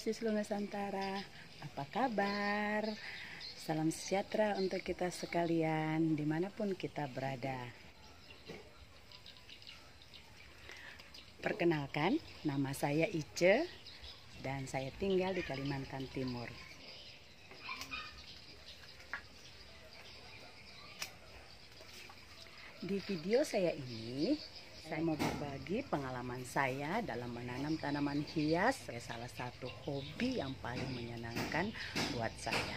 Di seluruh Nusantara, apa kabar? Salam sejahtera untuk kita sekalian dimanapun kita berada. Perkenalkan, nama saya Ice dan saya tinggal di Kalimantan Timur. Di video saya ini saya mau berbagi pengalaman saya dalam menanam tanaman hias, salah satu hobi yang paling menyenangkan buat saya.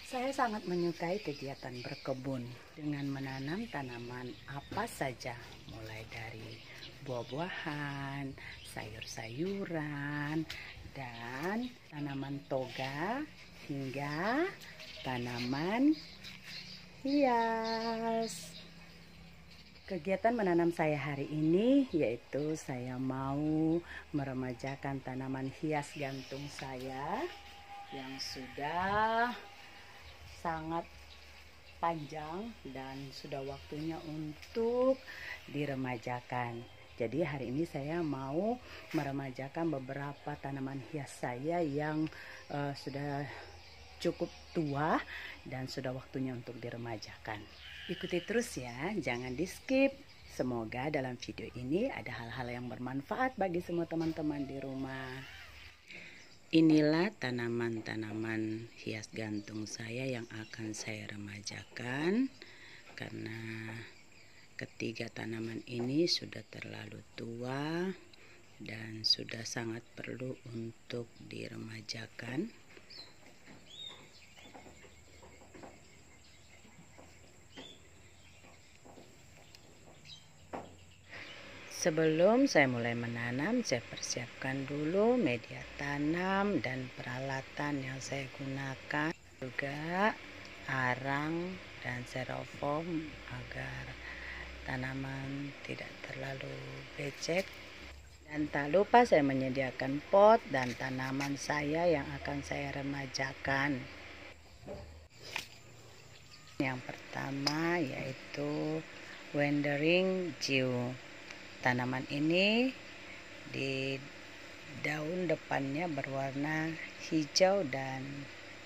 Saya sangat menyukai kegiatan berkebun dengan menanam tanaman apa saja, mulai dari buah-buahan, sayur-sayuran, dan tanaman toga hingga tanaman hias. Kegiatan menanam saya hari ini yaitu saya mau meremajakan tanaman hias gantung saya yang sudah sangat panjang dan sudah waktunya untuk diremajakan. Jadi hari ini saya mau meremajakan beberapa tanaman hias saya yang sudah cukup tua dan sudah waktunya untuk diremajakan. Ikuti terus ya, jangan di skip. Semoga dalam video ini ada hal-hal yang bermanfaat bagi semua teman-teman di rumah. Inilah tanaman-tanaman hias gantung saya yang akan saya remajakan karena ketiga tanaman ini sudah terlalu tua dan sudah sangat perlu untuk diremajakan. Sebelum saya mulai menanam, saya persiapkan dulu media tanam dan peralatan yang saya gunakan, juga arang dan styrofoam agar tanaman tidak terlalu becek. Dan tak lupa saya menyediakan pot dan tanaman saya yang akan saya remajakan. Yang pertama yaitu Wandering Jew. Tanaman ini di daun depannya berwarna hijau dan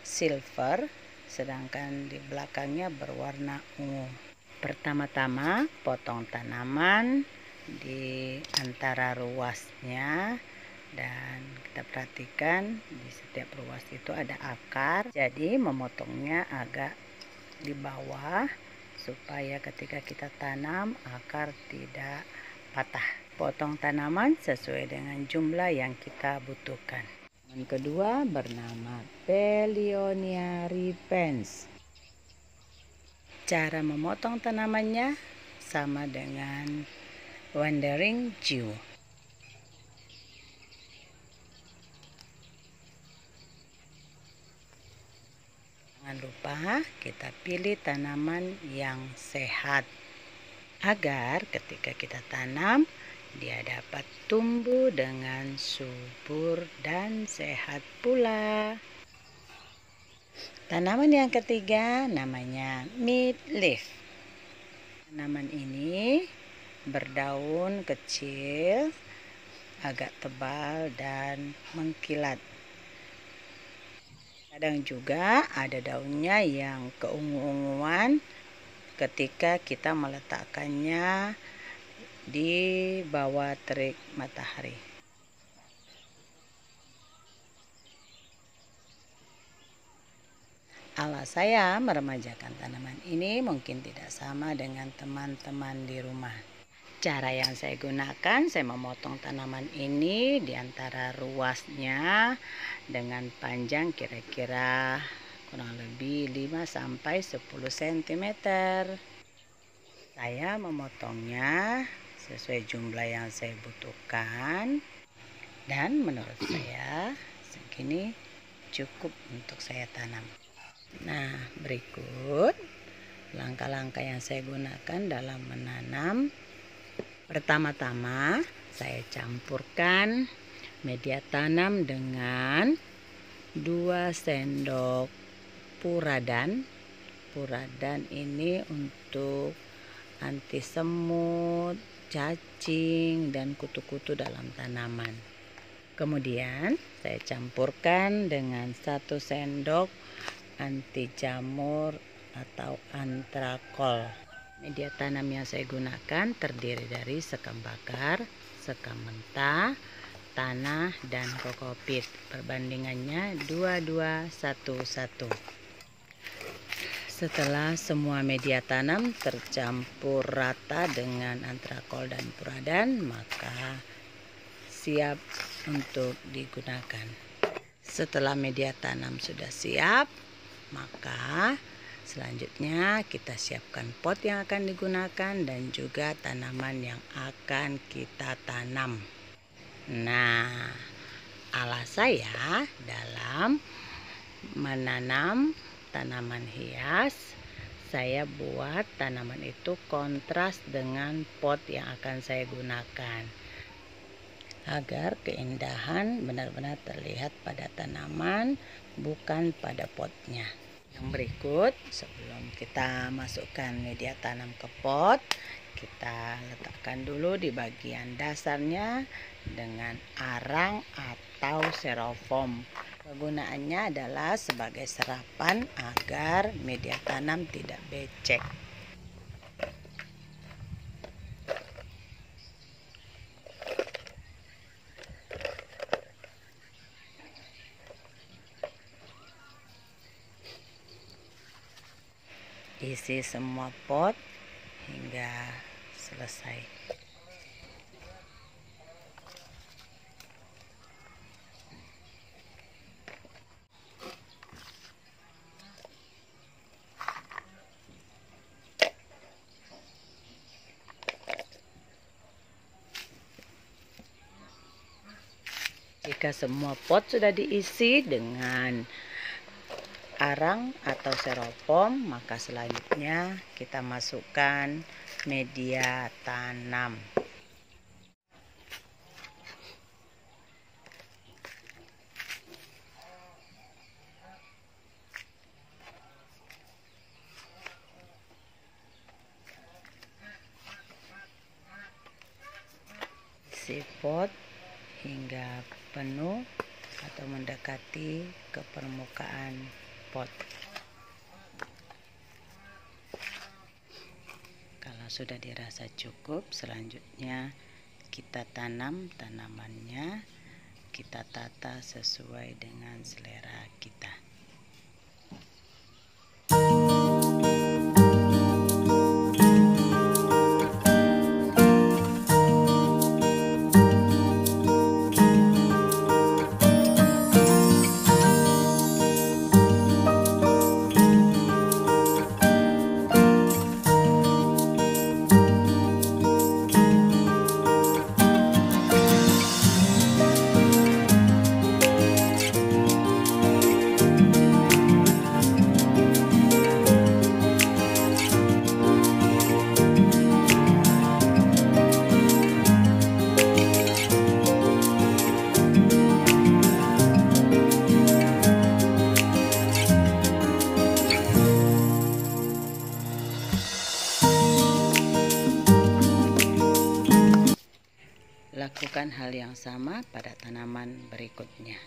silver, sedangkan di belakangnya berwarna ungu. Pertama-tama potong tanaman di antara ruasnya dan kita perhatikan di setiap ruas itu ada akar. Jadi memotongnya agak di bawah supaya ketika kita tanam akar tidak patah. Potong tanaman sesuai dengan jumlah yang kita butuhkan. Yang kedua bernama Paeonia repens. Cara memotong tanamannya sama dengan Wandering Jew. Jangan lupa kita pilih tanaman yang sehat agar ketika kita tanam dia dapat tumbuh dengan subur dan sehat pula. Tanaman yang ketiga namanya midleaf. Tanaman ini berdaun kecil, agak tebal dan mengkilat. Kadang juga ada daunnya yang keungu-unguan ketika kita meletakkannya di bawah terik matahari. Alas saya meremajakan tanaman ini mungkin tidak sama dengan teman-teman di rumah. Cara yang saya gunakan, saya memotong tanaman ini di antara ruasnya dengan panjang kira-kira kurang lebih 5-10 cm. Saya memotongnya sesuai jumlah yang saya butuhkan, dan menurut saya segini cukup untuk saya tanam. Nah, berikut langkah-langkah yang saya gunakan dalam menanam. Pertama-tama saya campurkan media tanam dengan 2 sendok puradan. Puradan ini untuk anti semut, cacing, dan kutu-kutu dalam tanaman. Kemudian saya campurkan dengan 1 sendok anti jamur atau antrakol. Media tanam yang saya gunakan terdiri dari sekam bakar, sekam mentah, tanah, dan kokopit. Perbandingannya 22:1. Setelah semua media tanam tercampur rata dengan antrakol dan puradan, maka siap untuk digunakan. Setelah media tanam sudah siap, maka selanjutnya kita siapkan pot yang akan digunakan dan juga tanaman yang akan kita tanam. Nah, alas saya dalam menanam tanaman hias, saya buat tanaman itu kontras dengan pot yang akan saya gunakan, agar keindahan benar-benar terlihat pada tanaman, bukan pada potnya. Yang berikut, sebelum kita masukkan media tanam ke pot, kita letakkan dulu di bagian dasarnya dengan arang atau styrofoam. Kegunaannya adalah sebagai serapan agar media tanam tidak becek. Isi semua pot hingga selesai. Jika semua pot sudah diisi dengan arang atau styrofoam, maka selanjutnya kita masukkan media tanam. Isi pot hingga penuh atau mendekati ke permukaan pot. Kalau sudah dirasa cukup, selanjutnya kita tanam tanamannya. Kita tata sesuai dengan selera kita. lakukan hal yang sama pada tanaman berikutnya.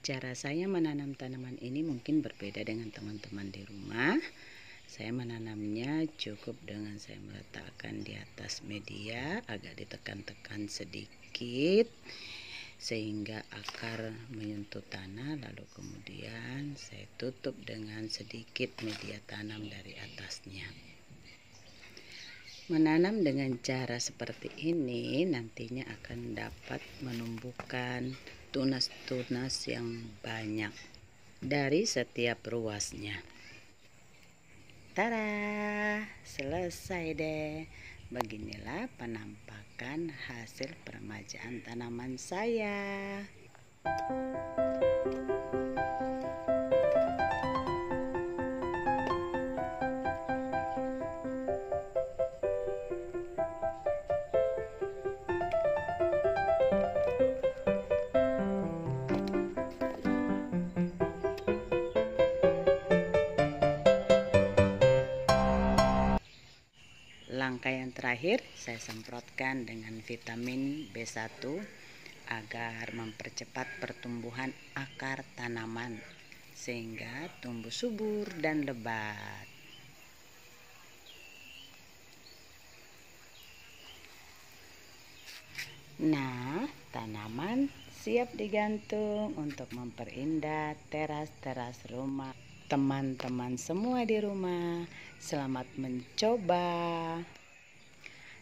Cara saya menanam tanaman ini mungkin berbeda dengan teman-teman di rumah. Saya menanamnya cukup dengan saya meletakkan di atas media, agak ditekan-tekan sedikit sehingga akar menyentuh tanah, lalu kemudian saya tutup dengan sedikit media tanam dari atasnya. Menanam dengan cara seperti ini nantinya akan dapat menumbuhkan tunas-tunas yang banyak dari setiap ruasnya. Tada, selesai deh. Beginilah penampakan hasil peremajaan tanaman saya. Langkah yang terakhir, saya semprotkan dengan vitamin B1 agar mempercepat pertumbuhan akar tanaman sehingga tumbuh subur dan lebat. Nah, tanaman siap digantung untuk memperindah teras-teras rumah. Teman-teman semua di rumah, selamat mencoba.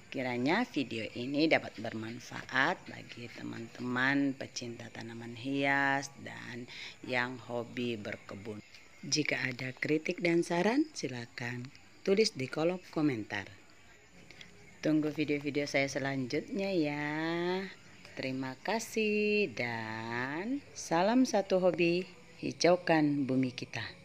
Kiranya video ini dapat bermanfaat bagi teman-teman pecinta tanaman hias dan yang hobi berkebun. Jika ada kritik dan saran, silakan tulis di kolom komentar. Tunggu video-video saya selanjutnya ya. Terima kasih dan salam satu hobi, hijaukan bumi kita.